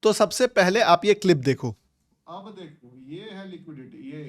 तो सबसे पहले आप ये क्लिप देखो। अब देखो ये है लिक्विडिटी, ये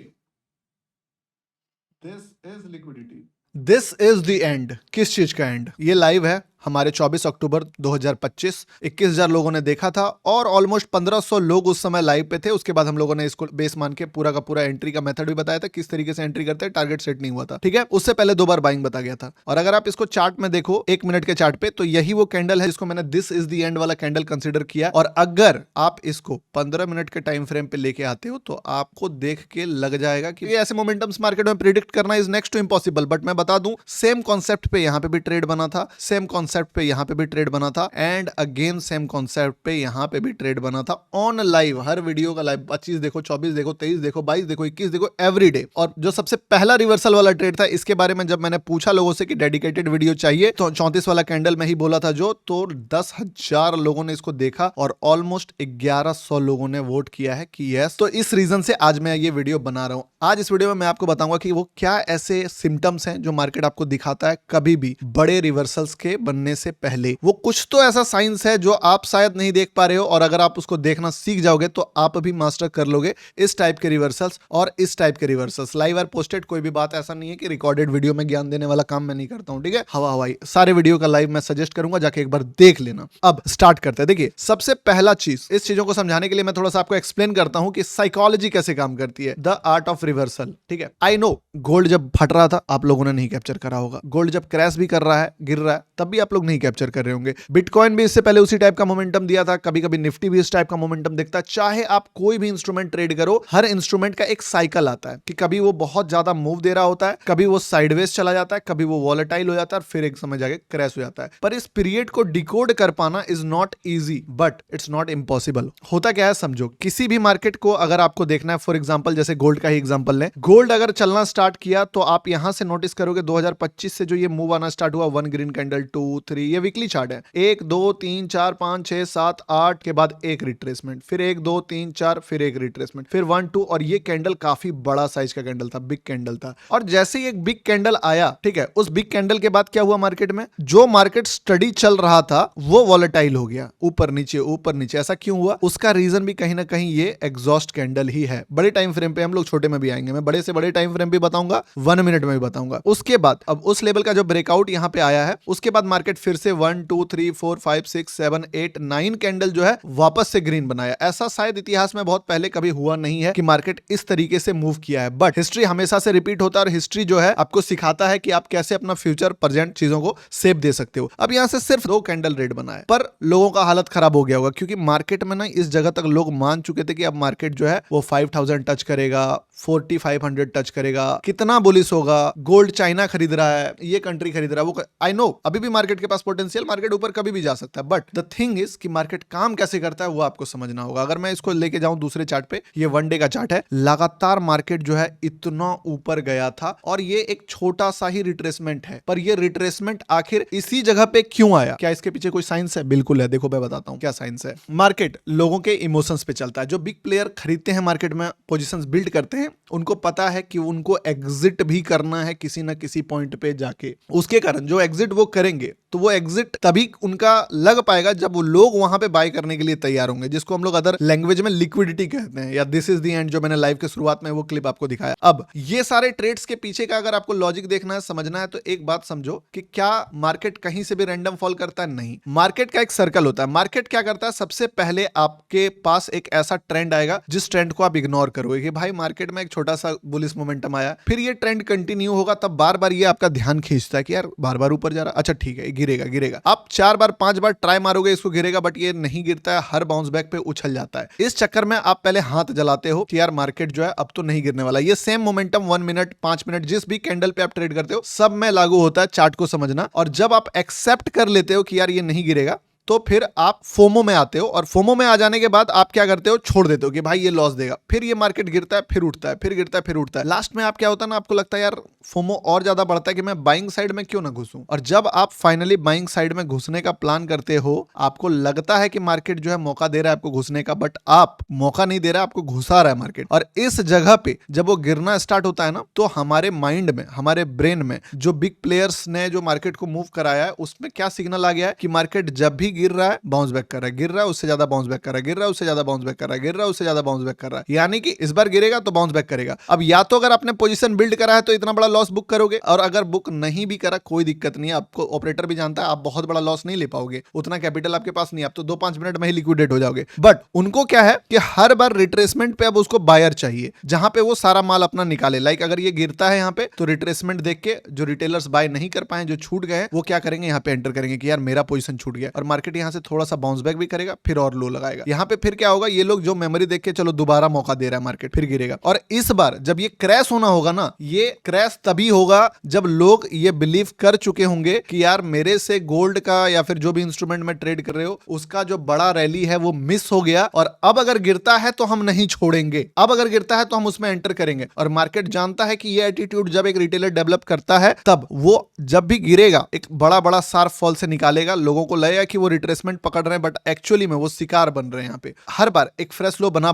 this is liquidity. This is the end. किस चीज का एंड? ये लाइव है हमारे 24 अक्टूबर 2025। 21,000 लोगों ने देखा था और ऑलमोस्ट 1500 लोग उस समय लाइव पे थे। उसके बाद हम लोगों ने इसको बेस मान के पूरा का पूरा एंट्री का मेथड भी बताया था, किस तरीके से एंट्री करते हैं। टारगेट सेट नहीं हुआ था, ठीक है। उससे पहले 2 बार बाइंग बता गया था। और अगर आप इसको चार्ट में देखो, 1 मिनट के चार्ट पे, तो यही वो कैंडल है जिसको मैंने दिस इज द एंड वाला कैंडल कंसिडर किया। और अगर आप इसको 15 मिनट के टाइम फ्रेम पे लेके आते हो तो आपको देख के लग जाएगा कि ऐसे मोमेंटम्स मार्केट में प्रिडिक्ट करना is next to impossible. But मैं बता दूं, सेम कॉन्सेप्ट पे यहां पे भी ट्रेड बना था, सेम कॉन्सेप्ट पे यहां पे भी ट्रेड बना था, एंड अगेन सेम कॉन्सेप्ट पे यहां पे भी ट्रेड बना था ऑन लाइव। हर वीडियो का लाइव 25 देखो, 24 देखो, 23 देखो, 22 देखो, 21 देखो, एवरी डे। और जो सबसे पहला रिवर्सल वाला ट्रेड था, इसके बारे में जब मैंने पूछा लोगों से कि डेडिकेटेड वीडियो चाहिए, तो 34 वाला कैंडल में ही बोला था जो, तो 10,000 लोगों ने इसको देखा और ऑलमोस्ट 1100 लोगों ने वोट किया है कि यस। तो इस रीजन से आज मैं ये वीडियो बना रहा हूं। आज इस वीडियो में मैं आपको बताऊंगा कि वो क्या ऐसे सिम्टम्स हैं जो मार्केट आपको दिखाता है कभी भी बड़े रिवर्सल्स के बनने से पहले। वो कुछ तो ऐसा साइंस है जो आप शायद नहीं देख पा रहे हो, और अगर आप उसको देखना सीख जाओगे तो आप भी मास्टर कर लोगे इस टाइप के रिवर्सल्स और इस टाइप के रिवर्सल्स। लाइव और पोस्टेड कोई भी बात ऐसा नहीं है कि रिकॉर्डेड वीडियो में ज्ञान देने वाला काम मैं नहीं करता हूं, ठीक है। हवा हवाई सारे वीडियो का लाइव मैं सजेस्ट करूंगा, जाके एक बार देख लेना। अब स्टार्ट करते हैं। देखिए, सबसे पहला चीज, इस चीजों को समझाने के लिए मैं थोड़ा सा आपको एक्सप्लेन करता हूं कि साइकोलॉजी कैसे काम करती है, द आर्ट ऑफ रिवर्सल, ठीक है। आई नो गोल्ड जब फट रहा था आप लोगों ने नहीं कैप्चर करा होगा, गोल्ड जब क्रैश भी कर रहा है, गिर रहा है, तब भी आप लोग नहीं कैप्चर कर रहे होंगे। बिटकॉइन भी इससे पहले उसी टाइप का मोमेंटम दिया था, कभी कभी निफ्टी भी इस टाइप का मोमेंटम दिखता है। चाहे आप कोई भी इंस्ट्रूमेंट ट्रेड करो, हर इंस्ट्रूमेंट का एक साइकिल आता है कि कभी वो बहुत ज्यादा मूव दे रहा होता है, कभी वो साइडवेज चला जाता है, कभी वो वॉलेटाइल हो जाता है और फिर एक समय जाके क्रैश हो जाता है। पर इस पीरियड को डिकोड कर पाना is not easy, but it's not impossible. होता क्या है समझो, किसी भी मार्केट को अगर आपको देखना है, फॉर एग्जांपल जैसे गोल्ड का ही एग्जांपल लें, गोल्ड अगर चलना स्टार्ट किया तो आप यहां से नोटिस करोगे 2025 से जो ये मूव आना स्टार्ट हुआ, 1 ग्रीन कैंडल, 2 3, ये वीकली चार्ट है, 1 2 3 4 5 6 7 8 के बाद एक रिट्रेसमेंट, फिर 1 2 3 4, फिर एक रिट्रेसमेंट, फिर 1 2, और ये कैंडल काफी बड़ा साइज का कैंडल था, बिग कैंडल था। और जैसे ही एक बिग कैंडल आया, ठीक है, उस बिग कैंडल के बाद क्या हुआ मार्केट में, जो मार्केट स्टडी चल रहा था वो वॉलेटाइल हो गया, ऊपर नीचे ऊपर नीचे। ऐसा क्यों हुआ? उसका रीजन भी कहीं ना कहीं ये एग्जॉस्ट कैंडल ही है। बड़े टाइम फ्रेम पे, हम लोग छोटे में भी आएंगे, मैं बड़े से बड़े टाइम फ्रेम भी बताऊंगा, 1 मिनट में भी बताऊंगा। उसके बाद अब उस लेवल का जो ब्रेकआउट यहां पे आया है, उसके बाद मार्केट फिर से 1 2 3 4 5 6 7 8 9 कैंडल जो है वापस से ग्रीन बनाया। ऐसा शायद इतिहास में बहुत पहले कभी हुआ नहीं है कि मार्केट इस तरीके से मूव किया है, बट हिस्ट्री हमेशा से रिपीट होता है और हिस्ट्री जो है आपको सिखाता है कि आप कैसे अपना फ्यूचर प्रेजेंट चीजों को सेप दे सकते हो। अब यहां से सिर्फ 2 कैंडल रेड बना है, पर लोगों का हालत खराब हो गया होगा, क्योंकि मार्केट में ना इस जगह तक लोग मान चुके थे कि अब मार्केट जो है वो 5000 टच करेगा, 4500 टच करेगा, कितना बुलिश होगा, गोल्ड चाइना खरीद रहा है, ये कंट्री खरीद रहा है, वो आई नो अभी भी मार्केट के पास पोटेंशियल, मार्केट ऊपर कभी भी जा सकता है, बट द थिंग इज कि मार्केट काम कैसे करता है वो आपको समझना होगा। अगर मैं इसको लेके जाऊं दूसरे चार्ट पे, ये 1 डे का चार्ट है, लगातार मार्केट जो है इतना ऊपर गया था और ये एक छोटा सा ही रिट्रेसमेंट है, पर ये रिट्रेसमेंट आखिर इसी जगह पे क्यों आया? क्या इसके पीछे कोई साइंस है? बिल्कुल है, देखो मैं बताता हूं क्या साइंस है। मार्केट लोगों के इमोशंस पे चलता है। जो बिग प्लेयर खरीदते हैं मार्केट में, पोजीशंस बिल्ड करते हैं, उनको पता है कि उनको एग्जिट भी करना है किसी ना किसी पॉइंट पे जाके। उसके कारण जो एग्जिट वो करेंगे, तो वो एग्जिट तभी उनका लग पाएगा जब वो लोग वहां पे बाय करने के लिए तैयार होंगे, जिसको हम लोग अदर लैंग्वेज में लिक्विडिटी कहते हैं, या दिस इज द एंड, जो मैंने लाइव के शुरुआत में वो क्लिप आपको दिखाया। अब ये सारे ट्रेड्स के पीछे का अगर आपको लॉजिक देखना है, समझना है, तो एक बात समझो कि क्या मार्केट कहीं से भी रैंडम फॉल करता है? नहीं। मार्केट का एक सर्कल होता है। मार्केट क्या करता है, सबसे पहले आपके पास एक ऐसा ट्रेंड आएगा जिस ट्रेंड को आप इग्नोर करोगे कि भाई मार्केट में एक छोटा सा बुलिश मोमेंटम आया, फिर ये ट्रेंड कंटिन्यू होगा, तब बार बार ये आपका ध्यान खींचता है कि यार बार बार ऊपर जा रहा, अच्छा ठीक है गिरेगा गिरेगा। आप 4 बार 5 बार ट्राई मारोगे इसको गिरेगा, बट ये नहीं गिरता है, हर बाउंस बैक पे उछल जाता है। इस चक्कर में आप पहले हाथ जलाते हो कि यार मार्केट जो है अब तो नहीं गिरने वाला। ये सेम मोमेंटम 1 मिनट 5 मिनट जिस भी कैंडल पे आप ट्रेड करते हो सब में लागू होता है, चार्ट को समझना। और जब आप एक्सेप्ट कर लेते हो कि यार ये नहीं गिरेगा, तो फिर आप फोमो में आते हो, और फोमो में आ जाने के बाद आप क्या करते हो, छोड़ देते हो कि भाई ये लॉस देगा, फिर ये मार्केट गिरता है, फिर उठता है, फिर गिरता है, फिर उठता है। लास्ट में आप क्या होता है ना, आपको लगता है यार फोमो और ज्यादा बढ़ता है कि मैं बाइंग साइड में क्यों ना घुसूं। और जब आप फाइनली बाइंग साइड में घुसने का प्लान करते हो, आपको लगता है कि मार्केट जो है मौका दे रहा है आपको घुसने का, बट आप मौका नहीं दे रहा, आपको घुसा रहा है मार्केट। और इस जगह पे जब वो गिरना स्टार्ट होता है ना, तो हमारे माइंड में, हमारे ब्रेन में जो बिग प्लेयर्स ने जो मार्केट को मूव कराया है, उसमें क्या सिग्नल आ गया है कि मार्केट जब भी गिर रहा है, बाउंस बैक कर रहा है, गिर रहा है, उससे ज्यादा बाउंस बैक कर रहा है, गिर रहा है, उससे ज्यादा बाउंस बैक कर रहा है, गिर रहा है, उससे ज्यादा बाउंस बैक कर रहा है। यानी कि इस बार गिरेगा तो बाउंस बैक करेगा। अब या तो अगर आपने पोजीशन बिल्ड करा है तो इतना बड़ा लॉस बुक करोगे, और अगर बुक नहीं भी करा कोई दिक्कत नहीं है, आपको ऑपरेटर भी जानता है आप बहुत बड़ा लॉस नहीं ले पाओगे, उतना कैपिटल आपके पास नहीं, आप तो 2-5 मिनट में ही लिक्विडेट हो जाओगे। बट उनको क्या है कि हर बार रिट्रेसमेंट पे अब उसको बायर चाहिए जहां पे वो सारा माल अपना निकाले। लाइक अगर ये गिरता है यहाँ पे तो रिट्रेसमेंट देख के जो रिटेलर्स बाय नहीं कर पाए, जो छूट गए, वो क्या करेंगे, यहाँ पे एंटर करेंगे कि यार मेरा पोजीशन छूट गया, और मार्केट यहाँ से थोड़ा सा बाउंस बैक भी करेगा, फिर और लो लगाएगा। यहाँ पे फिर क्या होगा, ये लोग जो मेमोरी देख के चलो दोबारा मौका दे रहा है मार्केट, फिर गिरेगा। और इस बार जब ये क्रैश होना होगा ना, ये क्रैश तभी होगा जब लोग ये बिलीव कर चुके होंगे कि यार मेरे से गोल्ड का या फिर जो भी इंस्ट्रूमेंट में ट्रेड कर रहे हो उसका जो बड़ा रैली है वो मिस हो गया, और अब अगर गिरता है तो हम नहीं छोड़ेंगे, अब अगर गिरता है तो हम उसमें एंटर करेंगे। और मार्केट जानता है कि ये एटीट्यूड जब एक रिटेलर डेवलप करता है तब वो जब भी गिरेगा एक बड़ा बड़ा शार्प फॉल से निकालेगा। लोगों को लगेगा कि वो रिट्रेसमेंट पकड़ रहे हैं, बट एक्चुअली में वो शिकार बन रहे हैं। यहाँ पे हर बार एक फ्रेश लो बना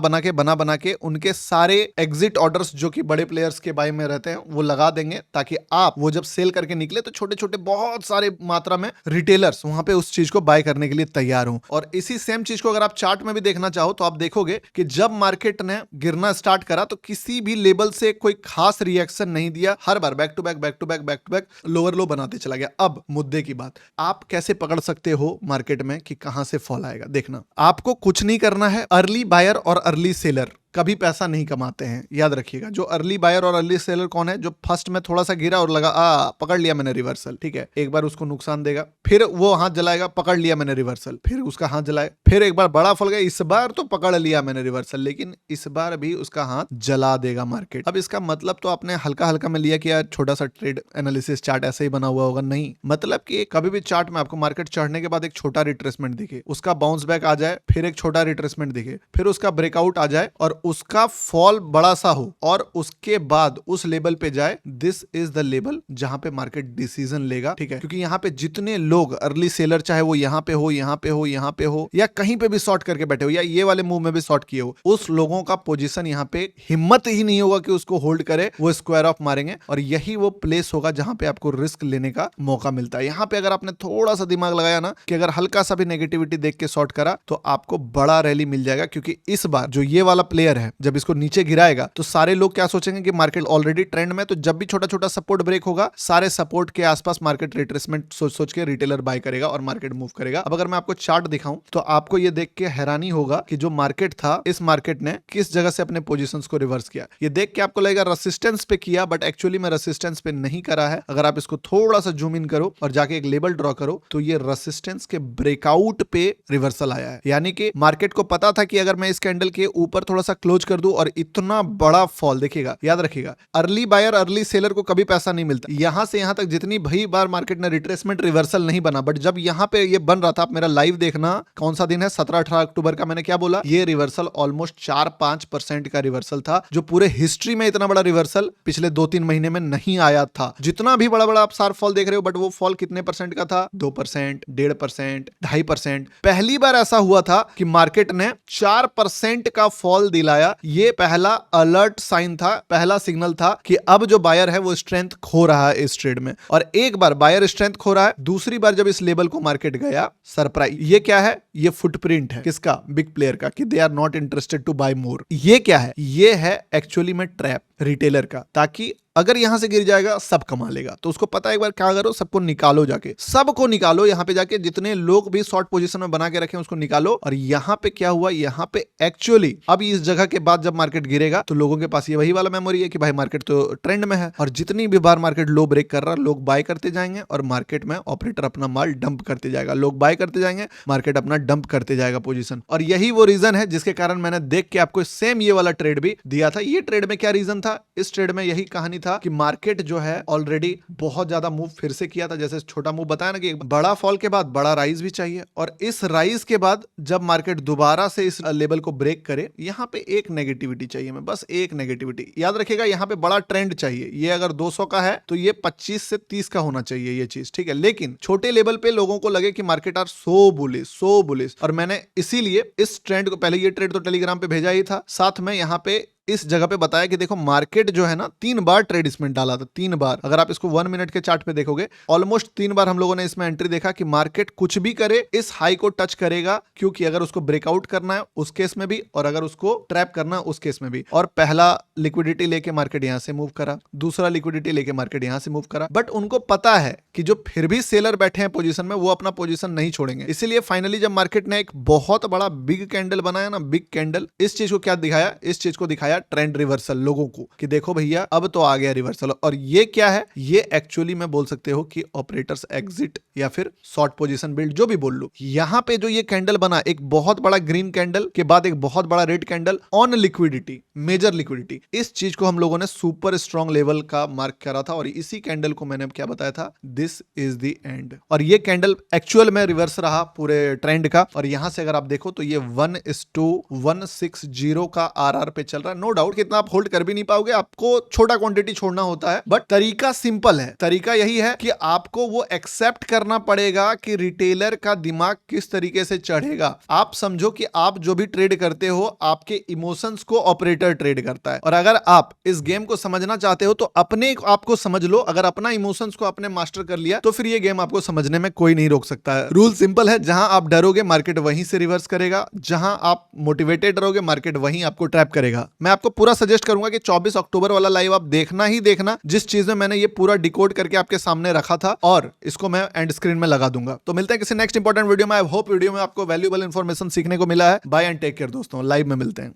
बना के उनके सारे एग्जिट ऑर्डर्स जो कि बड़े प्लेयर्स के बाय में रहते हैं वो लगा देंगे, ताकि आप वो जब सेल करके निकले तो छोटे छोटे बहुत सारे मात्रा में रिटेलर्स वहां पे उस चीज को बाय करने के लिए तैयार हों। और इसी सेम चीज को अगर आप चार्ट में भी देखना चाहो तो आप देखोगे कि जब मार्केट ने गिरना स्टार्ट करा तो किसी भी लेवल से कोई खास रिएक्शन नहीं दिया, हर बार back to back lower low बनाते चला गया। अब मुद्दे की बात, आप कैसे पकड़ सकते हो मार्केट में कि कहां से फॉल आएगा। देखना, आपको कुछ नहीं करना है। अर्ली बायर और अर्ली सेलर कभी पैसा नहीं कमाते हैं, याद रखिएगा। जो अर्ली बायर और अर्ली सेलर कौन है, जो फर्स्ट में थोड़ा सा गिरा और लगा पकड़ लिया मैंने रिवर्सल, ठीक है, एक बार उसको नुकसान देगा, फिर वो हाथ जलाएगा, पकड़ लिया मैंने रिवर्सल, फिर उसका हाथ जलाए, फिर एक बार बड़ा फॉल गया, इस बार तो पकड़ लिया मैंने रिवर्सल, लेकिन इस बार भी उसका हाथ जला देगा मार्केट। अब इसका मतलब तो आपने हल्का हल्का में लिया कि यार छोटा सा ट्रेड एनालिसिस चार्ट ऐसे ही बना हुआ होगा, नहीं। मतलब कि कभी भी चार्ट में आपको मार्केट चढ़ने के बाद एक छोटा रिट्रेसमेंट दिखे, उसका बाउंस बैक आ जाए, फिर एक छोटा रिट्रेसमेंट दिखे, फिर उसका ब्रेकआउट आ जाए और उसका फॉल बड़ा सा हो और उसके बाद उस लेवल पे जाए, दिस इज द लेवल जहां पे मार्केट डिसीजन लेगा, ठीक है। क्योंकि यहाँ पे जितने लोग अर्ली सेलर, चाहे वो यहाँ पे हो, यहाँ पे हो, यहाँ पे हो, या कहीं पे भी शॉर्ट करके बैठे हो, या ये वाले मूव में भी शॉर्ट किए हो, उस लोगों का पोजीशन यहाँ पे हिम्मत ही नहीं होगा कि उसको होल्ड करे, वो स्क्वायर ऑफ मारेंगे। और यही वो प्लेस होगा जहां पे आपको रिस्क लेने का मौका मिलता है। यहाँ पे अगर आपने थोड़ा सा दिमाग लगाया ना कि अगर हल्का सा भी नेगेटिविटी देख के शॉर्ट करा तो आपको बड़ा रैली मिल जाएगा। क्योंकि इस बार जो ये वाला प्लेयर है जब इसको नीचे गिराएगा तो सारे लोग क्या सोचेंगे कि मार्केट ऑलरेडी ट्रेंड में, तो जब भी छोटा छोटा सपोर्ट ब्रेक होगा सारे सपोर्ट के आसपास मार्केट रिट्रेसमेंट सोच के रिटेलर बाय करेगा और मार्केट मूव करेगा। अब अगर मैं आपको चार्ट दिखाऊं तो आपको ये देख के हैरानी होगा कि जो मार्केट था, इस मार्केट ने किस जगह से अपने पोजीशंस को रिवर्स किया। ये देख के आपको लगेगा रेसिस्टेंस पे किया, बट एक्चुअली में रेसिस्टेंस पे नहीं करा है। अगर आप इसको थोड़ा सा जूम इन करो और जाके एक लेवल ड्रॉ करो तो ये रेसिस्टेंस के ब्रेकआउट पे रिवर्सल आया है। यानी कि मार्केट को पता था कि अगर मैं इस कैंडल के ऊपर थोड़ा सा क्लोज कर दूं और इतना बड़ा फॉल, देखिएगा, याद रखिएगा, अर्ली बायर अर्ली सेलर को कभी पैसा नहीं मिलता। यहां से यहां तक जितनी भी बार मार्केट ने रिट्रेसमेंट रिवर्सल नहीं बना, बट जब यहां पे ये बन रहा था, आप मेरा लाइव देखना, कौन सा दिन है, 17-18 अक्टूबर का, मैंने क्या बोला, ये रिवर्सल ऑलमोस्ट 4-5% का रिवर्सल था, जो पूरे हिस्ट्री में इतना बड़ा रिवर्सल पिछले 2-3 महीने में नहीं आया था। जितना भी बड़ा बड़ा आप शार्प फॉल देख रहे हो, बट वो फॉल कितने परसेंट का था, 2%, 1.5%, 2.5%। पहली बार ऐसा हुआ था कि मार्केट ने 4% का फॉल दिलाया। ये पहला अलर्ट साइन था, पहला सिग्नल था कि अब जो बायर है वो स्ट्रेंथ खो रहा है इस ट्रेड में। और एक बार बायर स्ट्रेंथ खो रहा है, दूसरी बार जब इस लेवल को मार्केट गया, सरप्राइज। ये क्या है, ये फुटप्रिंट है किसका, बिग प्लेयर का, कि they are not interested to buy more. ये क्या है, ये है एक्चुअली में ट्रैप रिटेलर का, ताकि अगर यहां से गिर जाएगा सब कमा लेगा। तो उसको पता है, एक बार क्या करो, सबको निकालो, जाके सबको निकालो, यहां पे जाके जितने लोग भी शॉर्ट पोजीशन में बना के रखे उसको निकालो। और यहां पे क्या हुआ, यहां पे एक्चुअली अब इस जगह के बाद जब मार्केट गिरेगा तो लोगों के पास ये वही वाला मेमोरी है कि भाई मार्केट तो ट्रेंड में है, और जितनी भी बार मार्केट लो ब्रेक कर रहा, लोग बाय करते जाएंगे और मार्केट में ऑपरेटर अपना माल डंप करते जाएगा। लोग बाय करते जाएंगे, मार्केट अपना डंप करते जाएगा पोजीशन। और यही वो रीजन है जिसके कारण मैंने देख के आपको सेम ये वाला ट्रेड भी दिया था। ये ट्रेड में क्या रीजन था, इस ट्रेड में यही कहानी था कि मार्केट जो है ऑलरेडी बहुत ज्यादा मूव फिर से किया था। जैसे छोटा मूव बताया ना कि बड़ा फॉल के बाद बड़ा राइज भी चाहिए, और इस राइज के बाद जब मार्केट दोबारा से इस लेवल को ब्रेक करे, यहां पे एक नेगेटिविटी चाहिए, मैं बस एक नेगेटिविटी याद रखिएगा। यहां पे बड़ा ट्रेंड चाहिए, ये अगर 200 का है तो ये 25 से 30 का होना चाहिए ये चीज, ठीक है। लेकिन छोटे लेवल पे लोगों को लगे कि मार्केट आर सो बुलिश, और मैंने इसीलिए इस ट्रेंड को, पहले ये ट्रेड तो टेलीग्राम पे भेजा ही था, साथ में यहां पे इस जगह पे बताया कि देखो मार्केट जो है ना 3 बार ट्रेड इसमें डाला था, 3 बार। अगर आप इसको 1 मिनट के चार्ट पे देखोगे ऑलमोस्ट 3 बार हम लोगों ने इसमें एंट्री देखा कि मार्केट कुछ भी करे इस हाई को टच करेगा, क्योंकि अगर उसको ब्रेकआउट करना है उस केस में भी और अगर उसको ट्रैप करना है उस केस में भी। और पहला लिक्विडिटी लेके मार्केट यहां से मूव करा, दूसरा लिक्विडिटी लेके मार्केट यहां से मूव करा, बट उनको पता है कि जो फिर भी सेलर बैठे हैं पोजीशन में वो अपना पोजीशन नहीं छोड़ेंगे। इसीलिए फाइनली जब मार्केट ने एक बहुत बड़ा बिग कैंडल बनाया ना, बिग कैंडल, इस चीज को क्या दिखाया, इस चीज को दिखाया ट्रेंड रिवर्सल लोगों को कि देखो भैया अब तो आ गया रिवर्सल। और ये क्या है, ये एक्चुअली में बोल सकते हो कि ऑपरेटर्स एग्जिट या फिर शॉर्ट पोजीशन बिल्ड, जो भी बोल लो। यहां पे जो ये कैंडल बना, एक बहुत बड़ा ग्रीन कैंडल के बाद एक बहुत बड़ा red candle on liquidity, major liquidity, इस चीज को हम लोगों ने सुपर स्ट्रॉन्ग लेवल का मार्क करा था और इसी कैंडल को मैंने क्या बताया था, दिस इज द एंड। और ये कैंडल एक्चुअल में रिवर्स रहा पूरे ट्रेंड का। और यहां से अगर आप देखो तो ये 1:160 का आरआर पे चल रहा है। नो डाउट कितना आप होल्ड कर भी नहीं पाओगे, आपको छोटा क्वांटिटी छोड़ना होता है, बट तरीका सिंपल है। तरीका यही है कि आपको वो एक्सेप्ट करना पड़ेगा कि रिटेलर का दिमाग किस तरीके से चढ़ेगा। आप समझो कि आप जो भी ट्रेड करते हो आपके इमोशंस को ऑपरेटर ट्रेड करता है, और अगर आप इस गेम को समझना चाहते हो तो अपने आप को समझ लो। अगर अपना इमोशंस को आपने मास्टर कर लिया तो फिर ये गेम आपको समझने में कोई नहीं रोक सकता है। रूल सिंपल है, जहां आप डरोगे मार्केट वहीं से रिवर्स करेगा, जहां आप मोटिवेटेड रहोगे मार्केट वहीं आपको ट्रैप करेगा। मैं आपको पूरा सजेस्ट करूंगा कि 24 अक्टूबर वाला लाइव आप देखना ही देखना, जिस चीज में मैंने ये पूरा डिकोड करके आपके सामने रखा था, और इसको मैं एंड स्क्रीन में लगा दूंगा। तो मिलते हैं किसी नेक्स्ट इंपॉर्टेंट वीडियो में। आई होप वीडियो में आपको वैल्यूएबल इंफॉर्मेशन सीखने को मिला है। बाय एंड टेक केयर दोस्तों, लाइव में मिलते हैं।